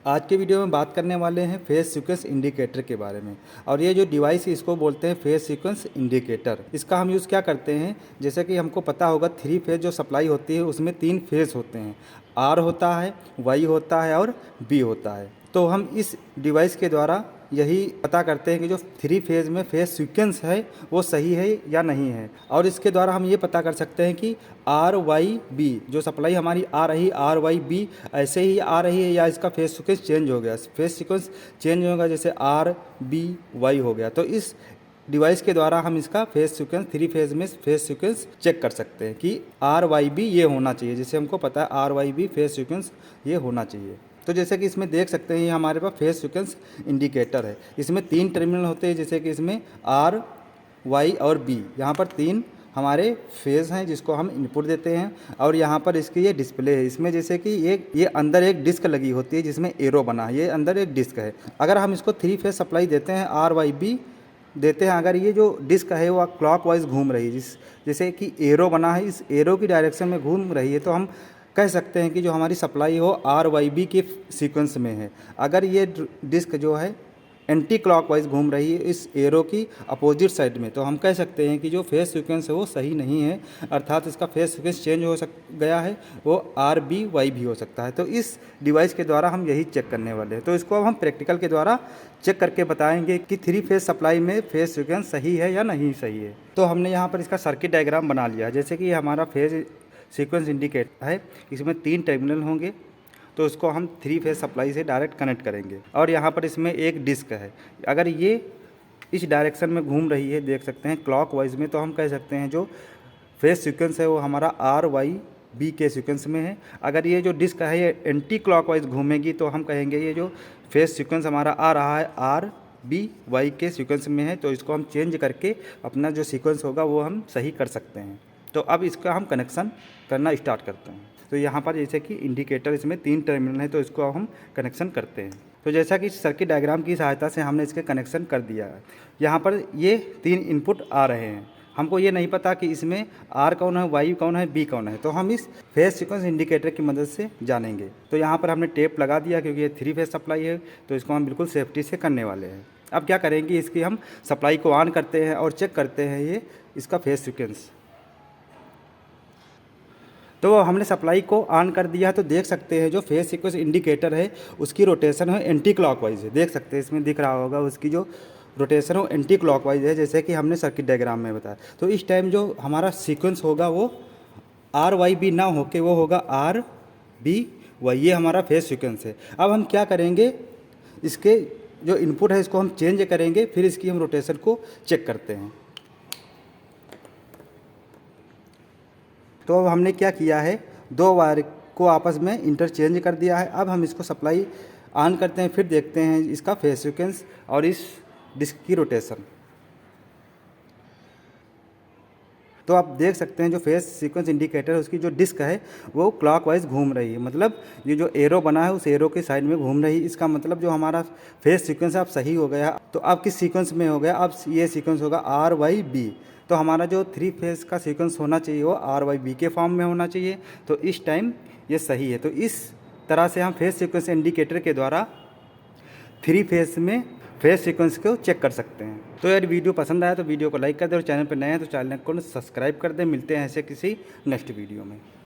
आज के वीडियो में बात करने वाले हैं फेज सीक्वेंस इंडिकेटर के बारे में। और ये जो डिवाइस है इसको बोलते हैं फेज सीक्वेंस इंडिकेटर। इसका हम यूज़ क्या करते हैं, जैसे कि हमको पता होगा 3 फेज जो सप्लाई होती है उसमें 3 फेज होते हैं, आर होता है, वाई होता है और बी होता है। तो हम इस डिवाइस के द्वारा यही पता करते हैं कि जो 3 फेज में फेज सीक्वेंस है वो सही है या नहीं है। और इसके द्वारा हम ये पता कर सकते हैं कि आर वाई बी जो सप्लाई हमारी आ रही आर वाई बी ऐसे ही आ रही है या इसका फेज सीक्वेंस चेंज हो गया। फेज सीक्वेंस चेंज होगा जैसे आर बी वाई हो गया, तो इस डिवाइस के द्वारा हम इसका फेज सीक्वेंस 3 फेज में फेज सीक्वेंस चेक कर सकते हैं कि आर वाई बी ये होना चाहिए। जैसे हमको पता है R Y B phase sequence ये होना चाहिए। तो जैसे कि इसमें देख सकते हैं ये हमारे पास फेज सीक्वेंस इंडिकेटर है। इसमें 3 टर्मिनल होते हैं, जैसे कि इसमें आर वाई और बी, यहाँ पर 3 हमारे फेज हैं जिसको हम इनपुट देते हैं। और यहाँ पर इसकी ये डिस्प्ले है। इसमें जैसे कि ये अंदर एक डिस्क लगी होती है जिसमें एरो बना है, ये अंदर एक डिस्क है। अगर हम इसको 3 फेज सप्लाई देते हैं आर वाई बी देते हैं, अगर ये जो डिस्क है वो क्लॉक वाइज घूम रही है, जैसे कि एरो बना है, इस एरो की डायरेक्शन में घूम रही है, तो हम कह सकते हैं कि जो हमारी सप्लाई हो आर वाई बी के सीक्वेंस में है। अगर ये डिस्क जो है एंटी क्लॉकवाइज घूम रही है इस एरो की अपोजिट साइड में, तो हम कह सकते हैं कि जो फेज सीक्वेंस है वो सही नहीं है, अर्थात इसका फेज सीक्वेंस चेंज हो गया है, वो आर बी वाई भी हो सकता है। तो इस डिवाइस के द्वारा हम यही चेक करने वाले हैं। तो इसको अब हम प्रैक्टिकल के द्वारा चेक करके बताएंगे कि 3 फेज सप्लाई में फेज सीक्वेंस सही है या नहीं सही है। तो हमने यहाँ पर इसका सर्किट डायग्राम बना लिया है। जैसे कि ये हमारा फेज सीक्वेंस इंडिकेटर है, इसमें 3 टर्मिनल होंगे, तो उसको हम 3 फेज सप्लाई से डायरेक्ट कनेक्ट करेंगे। और यहाँ पर इसमें एक डिस्क है, अगर ये इस डायरेक्शन में घूम रही है देख सकते हैं क्लॉक वाइज में, तो हम कह सकते हैं जो फेज सीक्वेंस है वो हमारा आर वाई बी के सीक्वेंस में है। अगर ये जो डिस्क है ये एंटी क्लॉक वाइज घूमेगी तो हम कहेंगे ये जो फेज सीक्वेंस हमारा आ रहा है आर बी वाई के सीक्वेंस में है, तो इसको हम चेंज करके अपना जो सीक्वेंस होगा वो हम सही कर सकते हैं। तो अब इसका हम कनेक्शन करना स्टार्ट करते हैं। तो यहाँ पर जैसे कि इंडिकेटर इसमें 3 टर्मिनल है, तो इसको अब हम कनेक्शन करते हैं। तो जैसा कि सर्किट डायग्राम की सहायता से हमने इसके कनेक्शन कर दिया है। यहाँ पर ये 3 इनपुट आ रहे हैं, हमको ये नहीं पता कि इसमें आर कौन है, वाई कौन है, बी कौन है, तो हम इस फेज सीक्वेंस इंडिकेटर की मदद से जानेंगे। तो यहाँ पर हमने टेप लगा दिया क्योंकि ये 3 फेज सप्लाई है, तो इसको हम बिल्कुल सेफ्टी से करने वाले हैं। अब क्या करेंगे, इसकी हम सप्लाई को ऑन करते हैं और चेक करते हैं ये इसका फेज सीक्वेंस। तो हमने सप्लाई को ऑन कर दिया है, तो देख सकते हैं जो फेज सीक्वेंस इंडिकेटर है उसकी रोटेशन है एंटी क्लॉकवाइज है। देख सकते हैं इसमें दिख रहा होगा उसकी जो रोटेशन हो एंटी क्लॉकवाइज है, जैसे कि हमने सर्किट डायग्राम में बताया। तो इस टाइम जो हमारा सीक्वेंस होगा वो आर वाई बी ना होके वो होगा आर बी वाई, ये हमारा फेज सीक्वेंस है। अब हम क्या करेंगे, इसके जो इनपुट है इसको हम चेंज करेंगे, फिर इसकी हम रोटेशन को चेक करते हैं। तो अब हमने क्या किया है, 2 वायर को आपस में इंटरचेंज कर दिया है। अब हम इसको सप्लाई ऑन करते हैं, फिर देखते हैं इसका फेज सीक्वेंस और इस डिस्क की रोटेशन। तो आप देख सकते हैं जो फेज सीक्वेंस इंडिकेटर उसकी जो डिस्क है वो क्लॉकवाइज घूम रही है, मतलब ये जो एरो बना है उस एरो के साइड में घूम रही है। इसका मतलब जो हमारा फेज सीक्वेंस है अब सही हो गया। तो अब किस सीक्वेंस में हो गया, अब ये सीक्वेंस होगा आर वाई बी। तो हमारा जो 3 फेज का सीक्वेंस होना चाहिए वो आर वाई बी के फॉर्म में होना चाहिए, तो इस टाइम ये सही है। तो इस तरह से हम फेज सीक्वेंस इंडिकेटर के द्वारा 3 फेज में फेज सीक्वेंस को चेक कर सकते हैं। तो यार वीडियो पसंद आया तो वीडियो को लाइक कर दें और चैनल पर नए हैं तो चैनल को सब्सक्राइब कर दें। मिलते हैं ऐसे किसी नेक्स्ट वीडियो में।